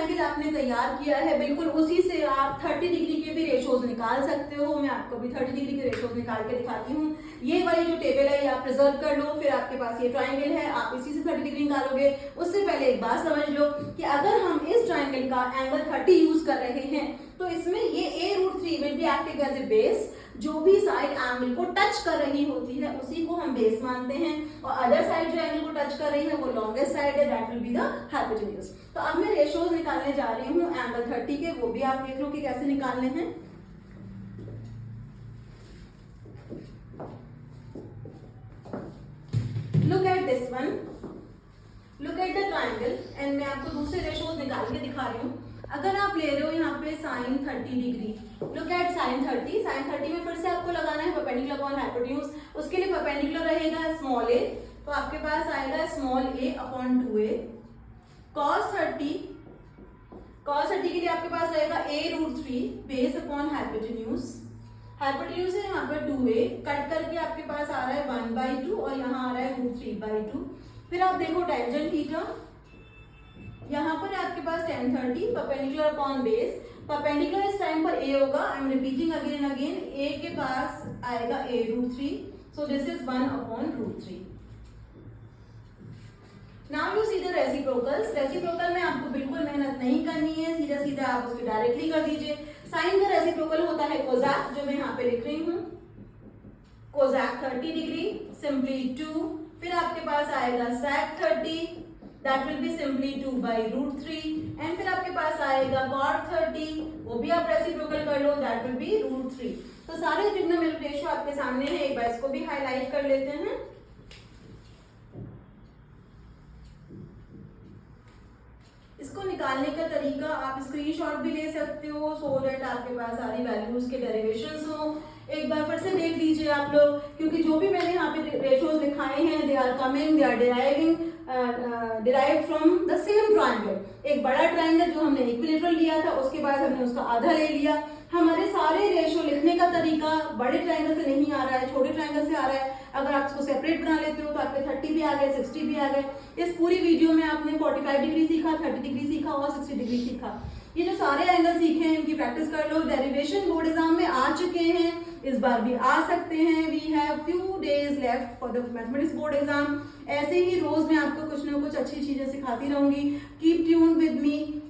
Triangle आपने तैयार किया है बिल्कुल उसी से आप 30 डिग्री के भी रेशोज निकाल सकते हो। मैं आपको भी 30 डिग्री के रेशोज निकाल के दिखाती हूँ। ये वाली जो टेबल है ये आप प्रिजर्व कर लो, फिर आपके पास ये ट्रायंगल है, आप इसी से 30 डिग्री निकालोगे। उससे पहले एक बात समझ लो कि अगर हम इस ट्रायंगल का एंगल 30 यूज कर रहे हैं तो इसमें ये a√3 will be acting as a base. जो भी साइड एंगल को टच कर रही होती है उसी को हम बेस मानते हैं, और अदर साइड जो एंगल को टच कर रही है वो लॉन्गेस्ट साइड है, that will be the hypotenuse. तो अब मैं रेशोज निकालने जा रही हूँ एंगल 30 के, वो भी आप देख लो कि कैसे निकालने हैं। Look at this one, look at the triangle, and मैं आपको दूसरे रेशोज निकाल के दिखा रही हूँ। अगर आप ले रहे हो यहाँ पे sin 30 degree, look at sin 30, sin 30 में फिर से आपको लगाना है परपेंडिकुलर अपॉन हाइपोटेन्यूज। उसके लिए परपेंडिकुलर रहेगा स्मॉल a, तो आपके पास आएगा small a upon 2a। cos 30 के लिए आपके पास रहेगा a√3 base upon hypotenuse. Hypotenuse है यहाँ पर 2a, कट करके आपके पास आ रहा है 1/2 और यहाँ आ रहा है √3/2। फिर आप देखो टेंजेंट थीटा, यहाँ पर आपके पास tan 30 perpendicular upon base. Perpendicular इस टाइम पर a होगा, I am repeating again and again, a के पास आएगा a√3, so this is 1 upon √3। Now you see the reciprocals. Reciprocal में आपको बिल्कुल मेहनत नहीं करनी है, सीधा सीधा आप उसके डायरेक्टली कर दीजिए। साइन का रेसिप्रोकल होता है कोसैक, जो मैं यहाँ पे लिख रही हूँ, कोसैक 30 डिग्री सिंपली 2। फिर आपके पास आएगा sec 30, that will be simply 2/√3, and फिर आपके पास आएगा cot 30, वो भी आप रेसिप्रोकल कर लो, that will be √3। तो सारे ट्रिग्नोमेट्रिक रेशियो आपके सामने है, एक बार इसको भी हाईलाइट कर लेते हैं। इसको निकालने का तरीका आप स्क्रीनशॉट भी ले सकते हो, सो दैट आपके पास सारी वैल्यूज के डेरिवेशंस हो। एक बार फिर से देख लीजिए आप लोग, क्योंकि जो भी मैंने यहाँ पे रेशियोज दिखाए हैं they are coming, they are derived from the same triangle. एक बड़ा ट्रायंगल जो हमने इक्विलेटरल लिया था, उसके बाद हमने उसका आधा ले लिया। हमारे सारे रेशियो लिखने का तरीका बड़े ट्रायंगल से नहीं आ रहा है, छोटे ट्रायंगल से आ रहा है। अगर आप इसको सेपरेट बना लेते हो तो आपके 30 भी आ गए, 60 भी आ गए। इस पूरी वीडियो में आपने 45 डिग्री सीखा, 30 डिग्री सीखा और 60 डिग्री सीखा। ये जो सारे एंगल सीखे हैं इनकी प्रैक्टिस कर लो। डेरिवेशन बोर्ड एग्जाम में आ चुके हैं, इस बार भी आ सकते हैं। We have few days left for the mathematics board exam. ऐसे ही रोज मैं आपको कुछ ना कुछ अच्छी चीजें सिखाती रहूंगी। Keep tune with me.